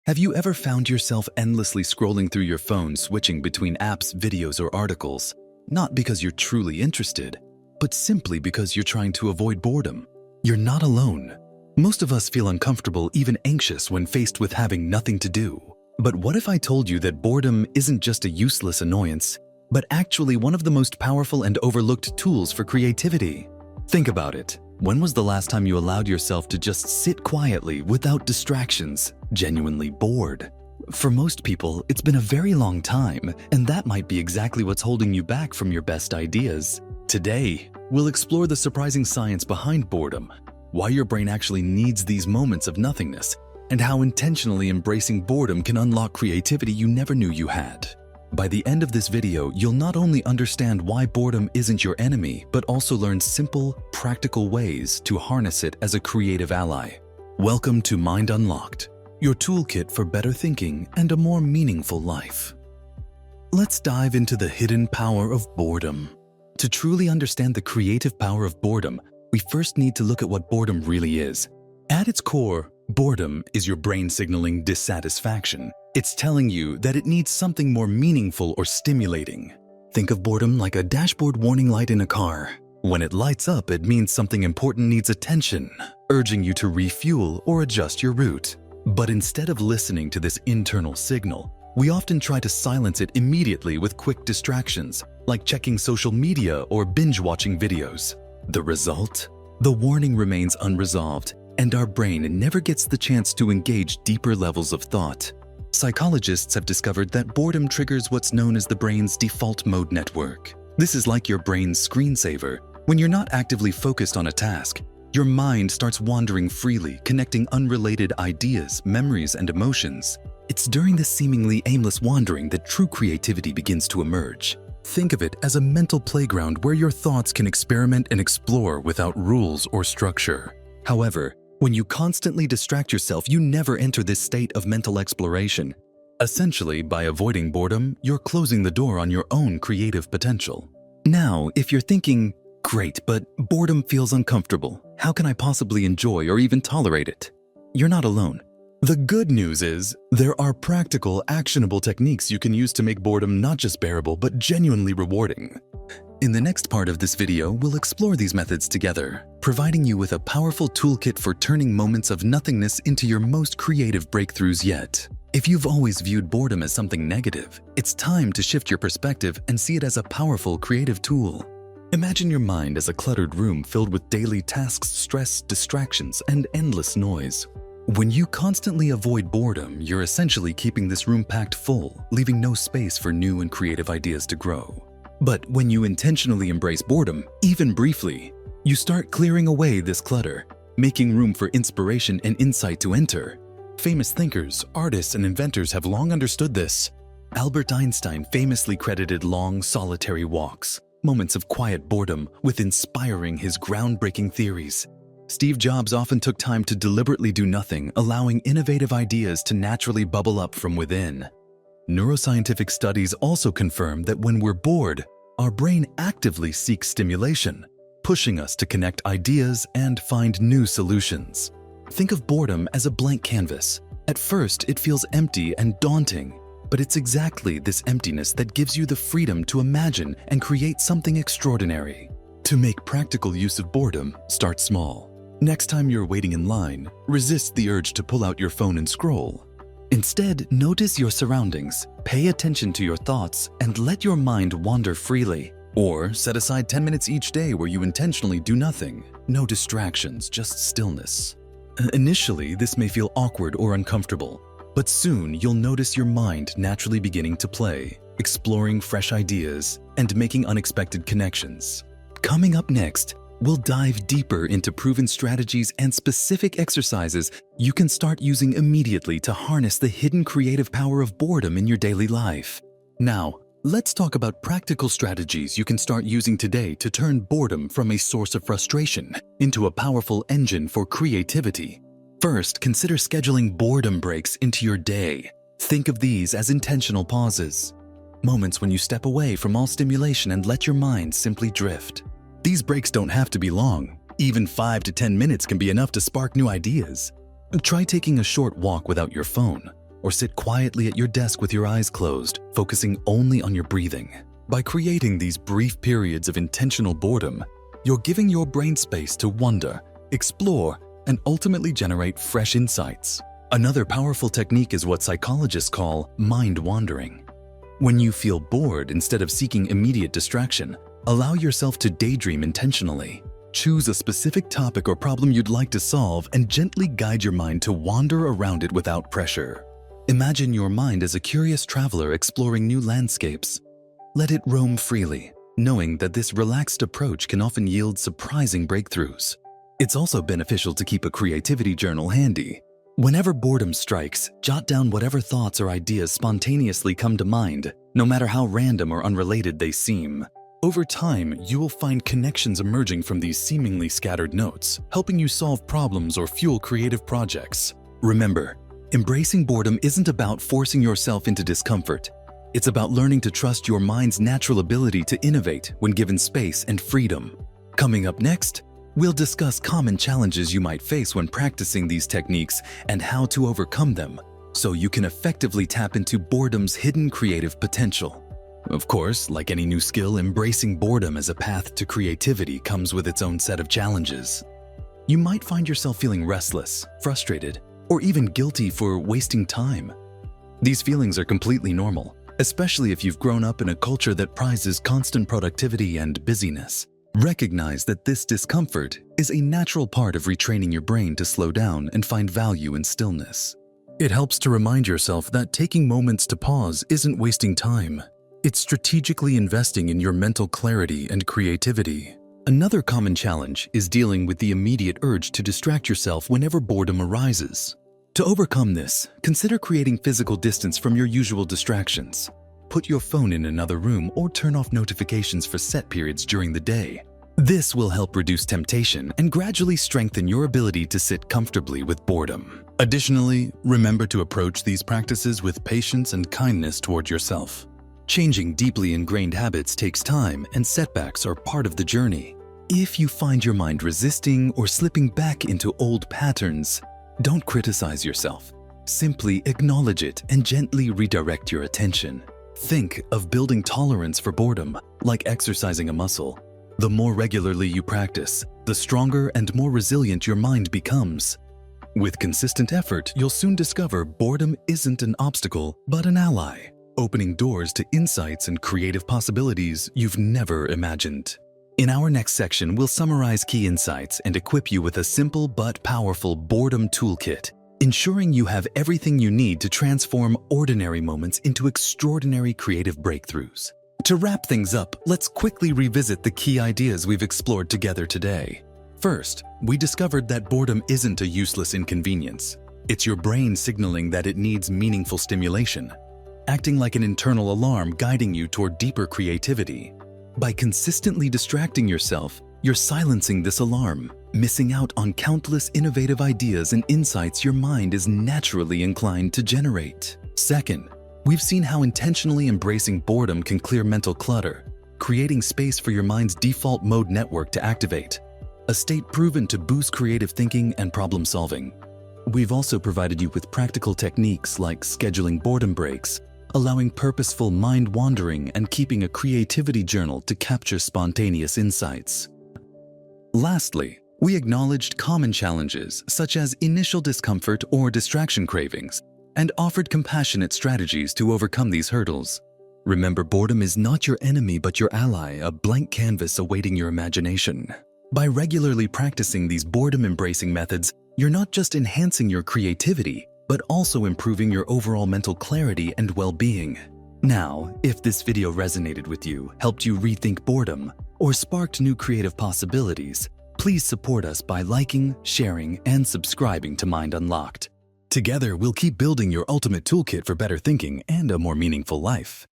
Have you ever found yourself endlessly scrolling through your phone, switching between apps, videos, or articles? Not because you're truly interested, but simply because you're trying to avoid boredom. You're not alone. Most of us feel uncomfortable, even anxious, when faced with having nothing to do. But what if I told you that boredom isn't just a useless annoyance, but actually one of the most powerful and overlooked tools for creativity? Think about it. When was the last time you allowed yourself to just sit quietly without distractions, genuinely bored? For most people, it's been a very long time, and that might be exactly what's holding you back from your best ideas. Today, we'll explore the surprising science behind boredom, why your brain actually needs these moments of nothingness, and how intentionally embracing boredom can unlock creativity you never knew you had. By the end of this video, you'll not only understand why boredom isn't your enemy, but also learn simple, practical ways to harness it as a creative ally. Welcome to Mind Unlocked, your toolkit for better thinking and a more meaningful life. Let's dive into the hidden power of boredom. To truly understand the creative power of boredom, we first need to look at what boredom really is. At its core, boredom is your brain signaling dissatisfaction. It's telling you that it needs something more meaningful or stimulating. Think of boredom like a dashboard warning light in a car. When it lights up, it means something important needs attention, urging you to refuel or adjust your route. But instead of listening to this internal signal, we often try to silence it immediately with quick distractions, like checking social media or binge-watching videos. The result? The warning remains unresolved, and our brain never gets the chance to engage deeper levels of thought. Psychologists have discovered that boredom triggers what's known as the brain's default mode network. This is like your brain's screensaver. When you're not actively focused on a task, your mind starts wandering freely, connecting unrelated ideas, memories, and emotions. It's during this seemingly aimless wandering that true creativity begins to emerge. Think of it as a mental playground where your thoughts can experiment and explore without rules or structure. However, when you constantly distract yourself, you never enter this state of mental exploration. Essentially, by avoiding boredom, you're closing the door on your own creative potential. Now, if you're thinking, great, but boredom feels uncomfortable, how can I possibly enjoy or even tolerate it? You're not alone. The good news is, there are practical, actionable techniques you can use to make boredom not just bearable, but genuinely rewarding. In the next part of this video, we'll explore these methods together, providing you with a powerful toolkit for turning moments of nothingness into your most creative breakthroughs yet. If you've always viewed boredom as something negative, it's time to shift your perspective and see it as a powerful creative tool. Imagine your mind as a cluttered room filled with daily tasks, stress, distractions, and endless noise. When you constantly avoid boredom, you're essentially keeping this room packed full, leaving no space for new and creative ideas to grow. But when you intentionally embrace boredom, even briefly, you start clearing away this clutter, making room for inspiration and insight to enter. Famous thinkers, artists, and inventors have long understood this. Albert Einstein famously credited long, solitary walks, moments of quiet boredom, with inspiring his groundbreaking theories. Steve Jobs often took time to deliberately do nothing, allowing innovative ideas to naturally bubble up from within. Neuroscientific studies also confirm that when we're bored, our brain actively seeks stimulation, pushing us to connect ideas and find new solutions. Think of boredom as a blank canvas. At first, it feels empty and daunting, but it's exactly this emptiness that gives you the freedom to imagine and create something extraordinary. To make practical use of boredom, start small. Next time you're waiting in line, resist the urge to pull out your phone and scroll. Instead, notice your surroundings, pay attention to your thoughts, and let your mind wander freely. Or set aside 10 minutes each day where you intentionally do nothing. No distractions, just stillness. Initially, this may feel awkward or uncomfortable, but soon you'll notice your mind naturally beginning to play, exploring fresh ideas, and making unexpected connections. Coming up next, we'll dive deeper into proven strategies and specific exercises you can start using immediately to harness the hidden creative power of boredom in your daily life. Now, let's talk about practical strategies you can start using today to turn boredom from a source of frustration into a powerful engine for creativity. First, consider scheduling boredom breaks into your day. Think of these as intentional pauses, moments when you step away from all stimulation and let your mind simply drift. These breaks don't have to be long. Even 5 to 10 minutes can be enough to spark new ideas. Try taking a short walk without your phone, or sit quietly at your desk with your eyes closed, focusing only on your breathing. By creating these brief periods of intentional boredom, you're giving your brain space to wonder, explore, and ultimately generate fresh insights. Another powerful technique is what psychologists call mind wandering. When you feel bored, instead of seeking immediate distraction, allow yourself to daydream intentionally. Choose a specific topic or problem you'd like to solve and gently guide your mind to wander around it without pressure. Imagine your mind as a curious traveler exploring new landscapes. Let it roam freely, knowing that this relaxed approach can often yield surprising breakthroughs. It's also beneficial to keep a creativity journal handy. Whenever boredom strikes, jot down whatever thoughts or ideas spontaneously come to mind, no matter how random or unrelated they seem. Over time, you will find connections emerging from these seemingly scattered notes, helping you solve problems or fuel creative projects. Remember, embracing boredom isn't about forcing yourself into discomfort. It's about learning to trust your mind's natural ability to innovate when given space and freedom. Coming up next, we'll discuss common challenges you might face when practicing these techniques and how to overcome them, so you can effectively tap into boredom's hidden creative potential. Of course, like any new skill, embracing boredom as a path to creativity comes with its own set of challenges. You might find yourself feeling restless, frustrated, or even guilty for wasting time. These feelings are completely normal, especially if you've grown up in a culture that prizes constant productivity and busyness. Recognize that this discomfort is a natural part of retraining your brain to slow down and find value in stillness. It helps to remind yourself that taking moments to pause isn't wasting time. It's strategically investing in your mental clarity and creativity. Another common challenge is dealing with the immediate urge to distract yourself whenever boredom arises. To overcome this, consider creating physical distance from your usual distractions. Put your phone in another room or turn off notifications for set periods during the day. This will help reduce temptation and gradually strengthen your ability to sit comfortably with boredom. Additionally, remember to approach these practices with patience and kindness toward yourself. Changing deeply ingrained habits takes time, and setbacks are part of the journey. If you find your mind resisting or slipping back into old patterns, don't criticize yourself. Simply acknowledge it and gently redirect your attention. Think of building tolerance for boredom like exercising a muscle. The more regularly you practice, the stronger and more resilient your mind becomes. With consistent effort, you'll soon discover boredom isn't an obstacle, but an ally, opening doors to insights and creative possibilities you've never imagined. In our next section, we'll summarize key insights and equip you with a simple but powerful boredom toolkit, ensuring you have everything you need to transform ordinary moments into extraordinary creative breakthroughs. To wrap things up, let's quickly revisit the key ideas we've explored together today. First, we discovered that boredom isn't a useless inconvenience. It's your brain signaling that it needs meaningful stimulation, acting like an internal alarm guiding you toward deeper creativity. By consistently distracting yourself, you're silencing this alarm, missing out on countless innovative ideas and insights your mind is naturally inclined to generate. Second, we've seen how intentionally embracing boredom can clear mental clutter, creating space for your mind's default mode network to activate, a state proven to boost creative thinking and problem solving. We've also provided you with practical techniques like scheduling boredom breaks, allowing purposeful mind wandering, and keeping a creativity journal to capture spontaneous insights. Lastly, we acknowledged common challenges such as initial discomfort or distraction cravings, and offered compassionate strategies to overcome these hurdles. Remember, boredom is not your enemy but your ally, a blank canvas awaiting your imagination. By regularly practicing these boredom-embracing methods, you're not just enhancing your creativity, but also improving your overall mental clarity and well-being. Now, if this video resonated with you, helped you rethink boredom, or sparked new creative possibilities, please support us by liking, sharing, and subscribing to Mind Unlocked. Together, we'll keep building your ultimate toolkit for better thinking and a more meaningful life.